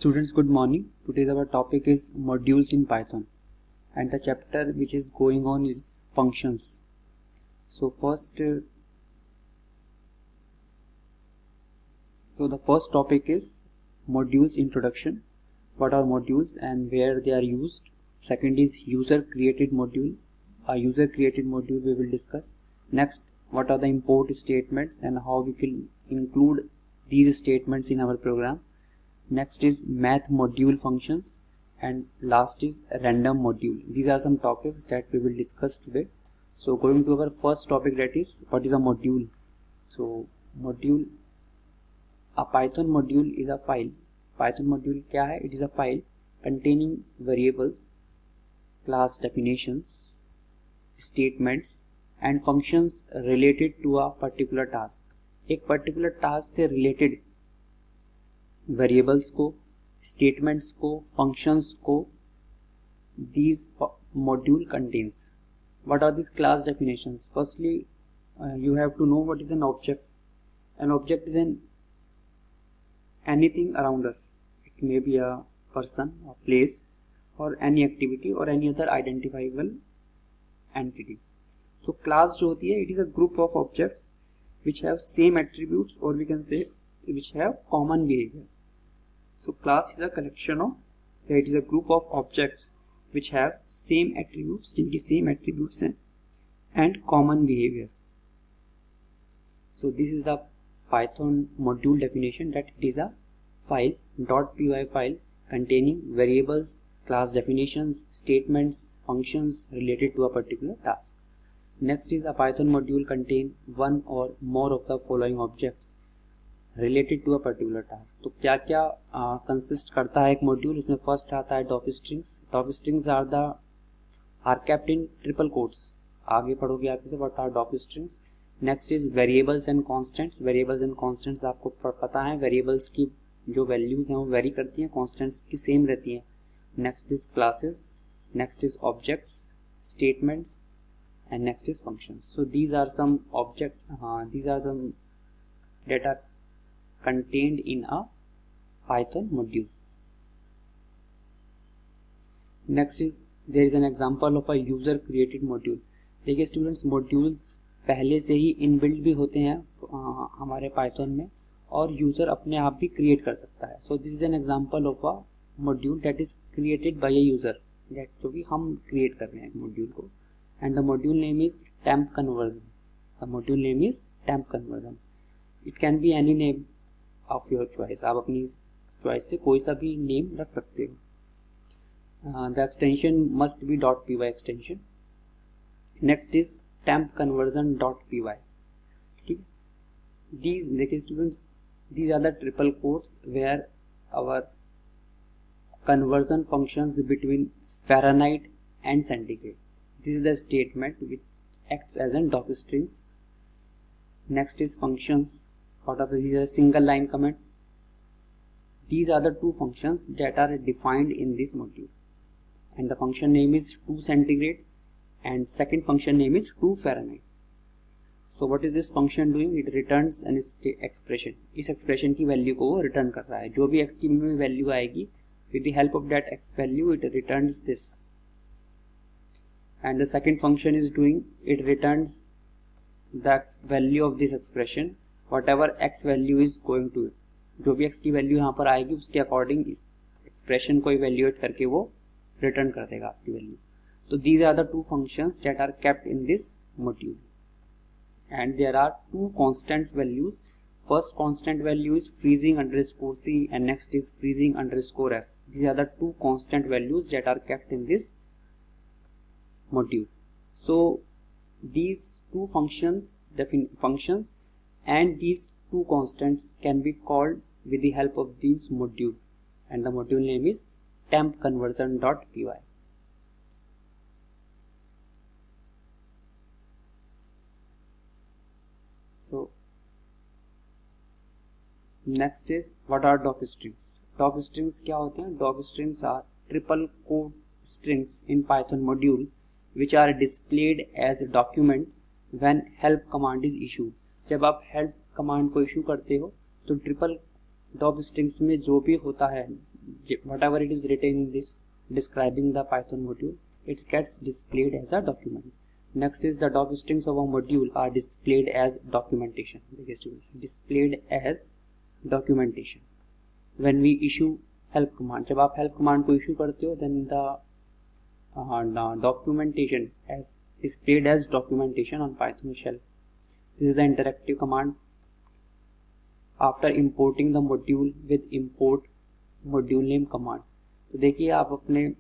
Students, good morning. Today our topic is modules in Python, and the chapter which is going on is functions. So the first topic is modules introduction. What are modules and where they are used? Second is user created module. A user created module we will discuss. Next, what are the import statements and how we can include these statements in our program. Next is math module functions, and last is random module. These are some topics that we will discuss today. So going to our first topic, that is what is a module. So module, a Python module is a file. Python module क्या है? It is a file containing variables, class definitions, statements and functions related to a particular task. एक particular task से related variables को, statements को, functions को these module contains. What are these class definitions? Firstly, you have to know what is an object. An object is anything around us. It may be a person, a place, or any activity or any other identifiable entity. So class जो होती है, it is a group of objects which have same attributes, or we can say which have common behavior. So class is a collection of, it is a group of objects which have same attributes, जिनकी same attributes हैं and common behavior. So this is the Python module definition, that it is a file, .py file containing variables, class definitions, statements, functions related to a particular task. Next is a Python module contain one or more of the following objects related to a particular task. तो क्या क्या consist करता है एक module? उसमें first आता है doc strings. Doc strings are kept in triple quotes. आगे पढ़ोगे आप इसे, what are doc strings. Next is variables and constants. Variables and constants आपको पता है, वेरिएबल्स की जो वैल्यूज हैं वो वेरी करती हैं, कांस्टेंट्स की सेम रहती हैं. Next is classes, next is objects, statements and next is functions. So these are some object, these are some data contained in a Python module. Next is there is an example of a user created module. देखिए students, modules पहले से ही inbuilt भी होते हैं हमारे Python में, और user अपने आप भी क्रिएट कर सकता है. So this is an example of a module that is created by a user, that जो कि हम क्रिएट कर रहे हैं मॉड्यूल को. And the module name is temp conversion. The module name is temp conversion. It can be any name of your choice. आप अपनी choice से कोई सा भी नेम रख सकते हो. The extension must be .py extension. Next is temp conversion .py. ठीक है, these देखिए students, these are the triple quotes where our conversion functions between Fahrenheit and centigrade. This is the statement which acts as a doc strings. Next is functions. What are these? Are single line comment. These are the two functions that are defined in this module, and the function name is 2 centigrade and second function name is 2 Fahrenheit. So what is this function doing? It returns an expression. इस expression की value को वो return कर रहा है. जो भी x की में value आएगी, with the help of that x value it returns this. And the second function is doing, it returns the value of this expression, whatever x value is going to it. जो भी x की value यहाँ पर आएगी उसके according इस expression को evaluate करके वो return कर देगा आपकी value. So these are the two functions that are kept in this module, and there are two constant values. First constant value is freezing underscore c and next is freezing underscore f. These are the two constant values that are kept in this module. So these two functions and these two constants can be called with the help of this module, and the module name is temp conversion.py. So next is what are doc strings. Doc strings क्या होते हैं? Doc strings are triple quote strings in Python module which are displayed as a document when help command is issued. जब आप help command को issue करते हो तो triple dock strings में जो भी होता है, whatever it is written in this describing the Python module, it gets displayed as a document. Next is the doc strings of a module are displayed as documentation. Displayed as documentation. When we issue help command, जब आप help command को issue करते हो, then the documentation as displayed as documentation on Python shell. This is the interactive command. After importing the module with import module name command. तो देखिए आप अपने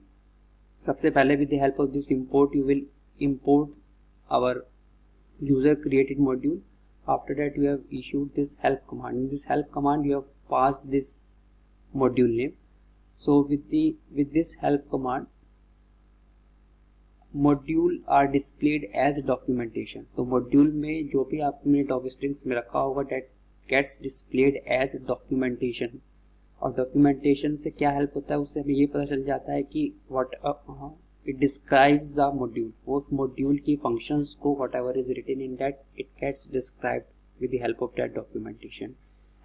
सबसे पहले with the help of this import you will import our user created module. After that you have issued this help command. In this help command you have passed this module name. So with this help command module are displayed as documentation. तो module में जो भी आपने doc strings में रखा होगा that gets displayed as documentation. और documentation से क्या हेल्प होता है, उससे हमें ये पता चल जाता है कि what it describes the module. वो मॉड्यूल की फंक्शंस को whatever is written in that it gets described with the help of that documentation.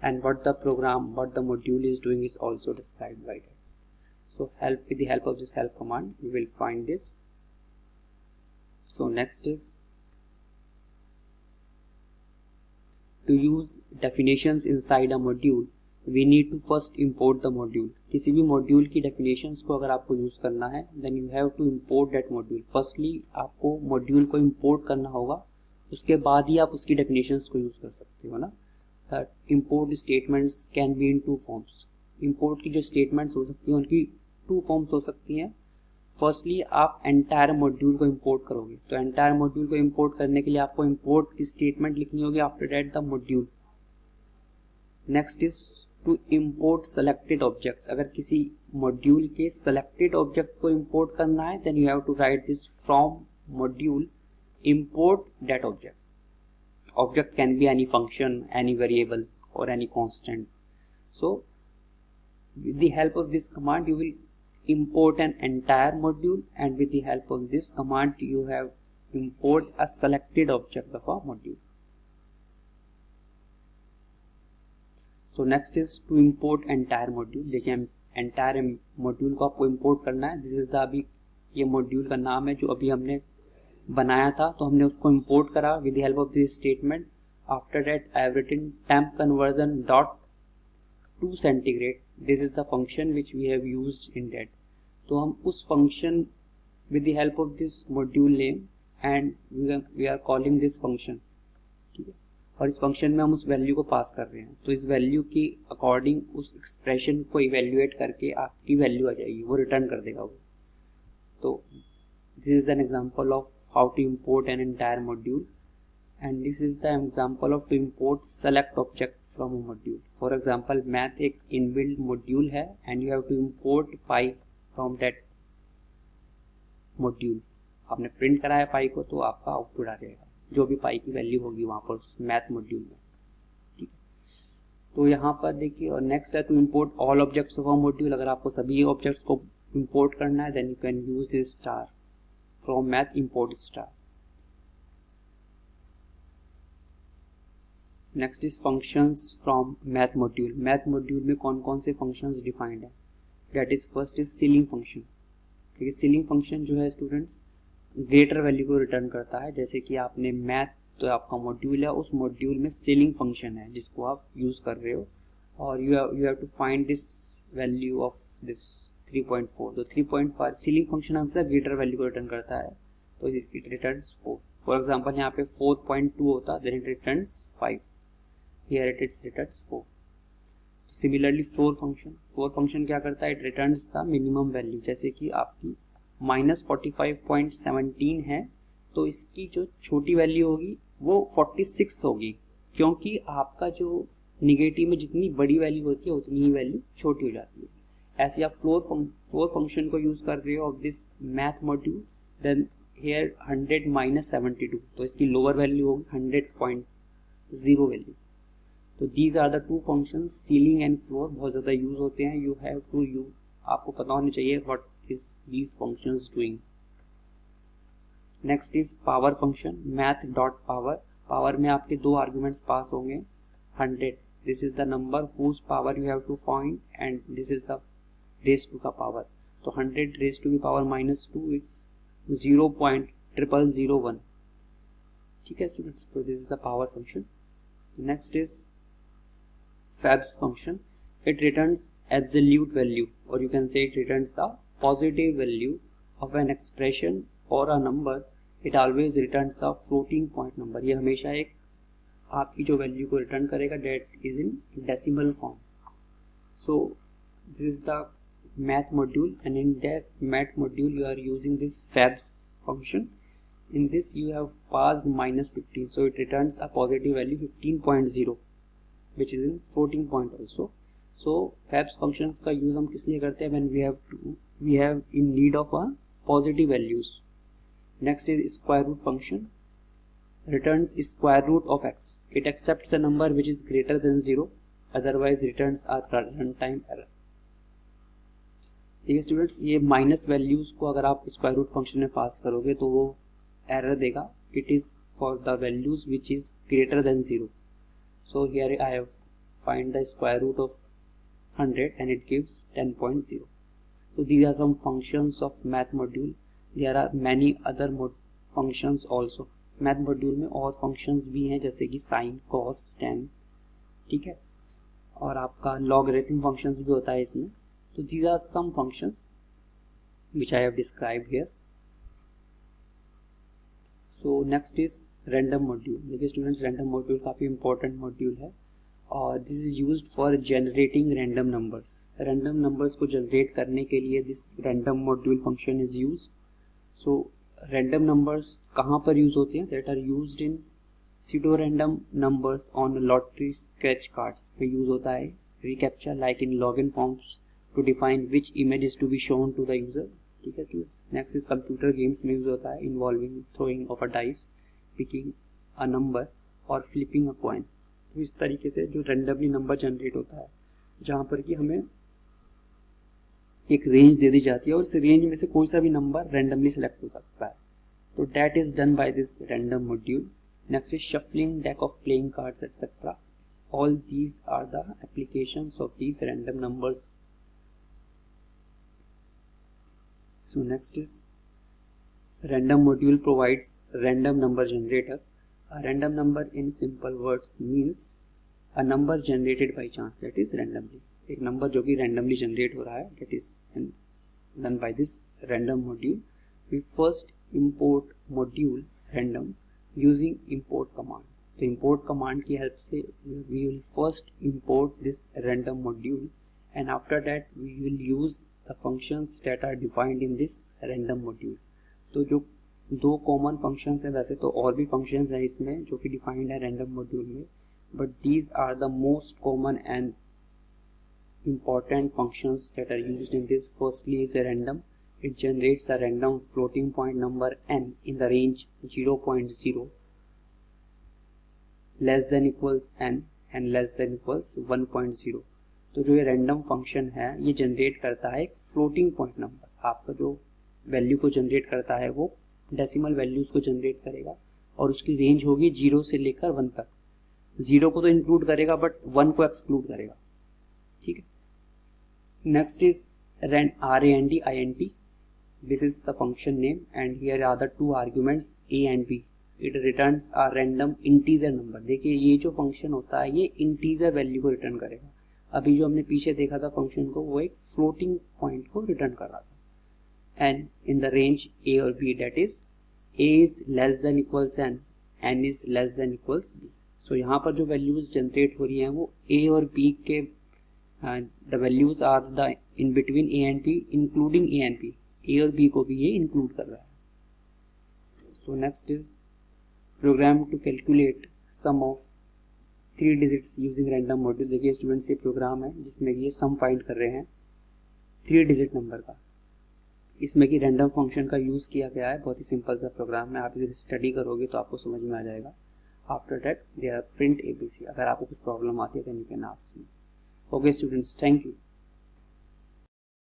And what the program what the module is doing is also described by that. So help with the help of this help command we will find this. So next is to use definitions inside a module. We need to first import the module. किसी भी module की definitions को अगर आपको use करना है then you have to import that module. Firstly आपको module को import करना होगा, उसके बाद ही आप उसकी definitions को use कर सकते हो ना. Import statements can be in two forms. Import की जो statements हो सकती हैं उनकी two forms हो सकती हैं. फर्स्टली आप एंटायर मॉड्यूल को इंपोर्ट करोगे, तो एंटायर मॉड्यूल को इंपोर्ट करने के लिए आपको इंपोर्ट की स्टेटमेंट लिखनी होगी after that the module. Next is to import selected objects. अगर किसी मॉड्यूल के सेलेक्टेड ऑब्जेक्ट को इंपोर्ट करना है then you have to write this from module import that object. Object can be any function, any variable और any constant. So with the help of this command you will import an entire module, and with the help of this command you have import a selected object of a module. So next is to import entire module. देखिए entire module को आपको import करना है. This is the अभी ये module का नाम है जो अभी हमने बनाया था, तो हमने उसको import करा with the help of this statement. After that I have written temp conversion dot to centigrade. This is the function which we have used in that. तो हम उस function with the help of this module name and we are calling this function. ठीक है, और इस function में हम उस वैल्यू को पास कर रहे हैं. तो इस वैल्यू की अकॉर्डिंग उस एक्सप्रेशन को इवेल्युएट करके आपकी वैल्यू आ जाएगी, वो रिटर्न कर देगा वो. तो this is an example of how to import an entire module, and this is the example of to import select object from a module. For example math एक इनबिल्ट मॉड्यूल है and you have to import pi from that module. आपने print कराया pi को तो आपका output आ जाएगा, जो भी पाई की वैल्यू होगी वहां पर मैथ मॉड्यूल में. ठीक है, तो यहाँ पर देखिए. और नेक्स्ट है to import all objects of a module. अगर आपको सभी ऑब्जेक्ट्स को इंपोर्ट करना है then you can use this star from math import star. Next is functions from math module. Math module में कौन कौन से फंक्शंस डिफाइंड है, that is first is ceiling function. ठीक है, सीलिंग फंक्शन जो है स्टूडेंट्स ग्रेटर वैल्यू को रिटर्न करता है. जैसे कि आपने मैथ, तो आपका मॉड्यूल है, उस मॉड्यूल में सीलिंग फंक्शन है जिसको आप यूज कर रहे हो, और you have to find this value of this 3.4. तो 3.5 सीलिंग फंक्शन हमेशा ग्रेटर वैल्यू को रिटर्न करता है, तो इट रिटर्न्स 4. फॉर एग्जांपल यहाँ पे 4.2 होता then it returns 5. Here it returns 4. Similarly floor function क्या करता है, it returns the minimum value. जैसे कि आपकी -45.17 है, तो इसकी जो छोटी वैल्यू होगी वो 46 होगी, क्योंकि आपका जो निगेटिव में जितनी बड़ी वैल्यू होती है उतनी ही वैल्यू छोटी हो जाती है. ऐसे आप फ्लोर फंक्शन को यूज कर रहे हो of this math module, then here 100 - 72, तो इसकी लोअर वैल्यू होगी 100.0 वैल्यू. तो these are the two functions, ceiling and floor, बहुत ज़्यादा यूज होते हैं. यू हैव टू आपको पता होना चाहिए what is these functions doing. Next is power function. Math dot power. Power में आपके दो आर्ग्यूमेंट्स पास होंगे. 100, this is the number whose power you have to find, and this is the raise to का power, तो 100 raise to की power -2 it's 0.0001. ठीक है students, तो this is the power function. Next is Fab's function. It returns absolute value, or you can say it returns the positive value of an expression or a number. It always returns a floating point number. ये हमेशा एक आपकी जो value को return करेगा that is in decimal form. So this is the math module, and in that math module you are using this Fab's function. In this you have passed -15, so it returns a positive value 15.0, which is in floating point also. So Fab's functions का use हम किस लिए करते हैं? When we have in need of a positive values. Next is square root function. Returns square root of x. It accepts a number which is greater than 0, otherwise returns a runtime error. ठीक है students, ये minus values को अगर आप square root function में पास करोगे तो वो एरर देगा. It is for the values which is greater than 0. So here I have find the square root of 100 and it gives 10.0. So these are some functions of math module. There are many other functions also. Math module में और functions भी हैं जैसे कि sin, cos, tan, ठीक है, और आपका logarithm functions भी होता है इसमें. So these are some functions which I have described here. So next is random module. देखिए स्टूडेंट्स, रैंडम मॉड्यूल काफ़ी इंपॉर्टेंट मॉड्यूल है और this is used for generating random numbers. Random numbers को generate करने के लिए this random module function is used. So random numbers कहाँ पर यूज होते हैं? That are used in pseudo random numbers on lottery sketch cards पे use होता है. Recaptcha like in login forms to define which image is to be shown to the user. ठीक है students. Next is computer games में use होता है involving throwing of a dice, picking a number और flipping a coin. तो इस तरीके से जो रैंडमली नंबर जनरेट होता है जहाँ पर कि हमें एक रेंज दे दी जाती है और उस रेंज में से कोई सा भी नंबर रैंडमली सेलेक्ट हो सकता है. तो that is done by this random module. Next is shuffling deck of playing cards etcetera. All these are the applications of these random numbers. So next is random module provides random number generator. A random number in simple words means a number generated by chance, that is randomly. एक number जो कि randomly generate हो रहा है, that is done by this random module. We first import module random using import command. तो import command की help से we will first import this random module and after that we will use the functions that are defined in this random module. तो जो दो common functions हैं, वैसे तो और भी फंक्शंस हैं इसमें जो कि डिफाइंड है रैंडम मॉड्यूल में, but these are the most common and important functions that are used in this. Firstly is a random. It generates a random floating point number n in the range 0.0 less than equals n and less than equals 1.0. तो जो ये random function है ये generate करता है एक floating point number. आपका जो वैल्यू को जनरेट करता है वो डेसिमल वैल्यूज को जनरेट करेगा और उसकी रेंज होगी 0 से लेकर 1 तक. 0 को तो इंक्लूड करेगा बट 1 को एक्सक्लूड करेगा. ठीक है. Next is RAND INT. This is the function name and here are the two arguments a and b. It returns a random integer number. देखिए ये जो फंक्शन होता है ये इंटीजर वैल्यू को रिटर्न करेगा. अभी जो हमने पीछे देखा था फंक्शन को वो एक फ्लोटिंग पॉइंट को रिटर्न कर रहा था. And in the range a or b, that is a is less than equals n is less than equals b. So यहाँ पर जो वैल्यूज जनरेट हो रही हैं वो a और b के the values are the in between a and b including a and b. a और b को भी ये include कर रहा है. So next is program to calculate sum of 3 digits using random module. देखिए स्टूडेंट्स ये प्रोग्राम है जिसमें ये सम फाइंड कर रहे हैं 3 डिजिट नंबर का. इसमें कि रैंडम फंक्शन का यूज़ किया गया है. बहुत ही सिंपल सा प्रोग्राम है. आप इसे स्टडी करोगे तो आपको समझ में आ जाएगा. After that they are print ABC. अगर आपको कुछ प्रॉब्लम आती है तो you can ask me. Okay students, thank you.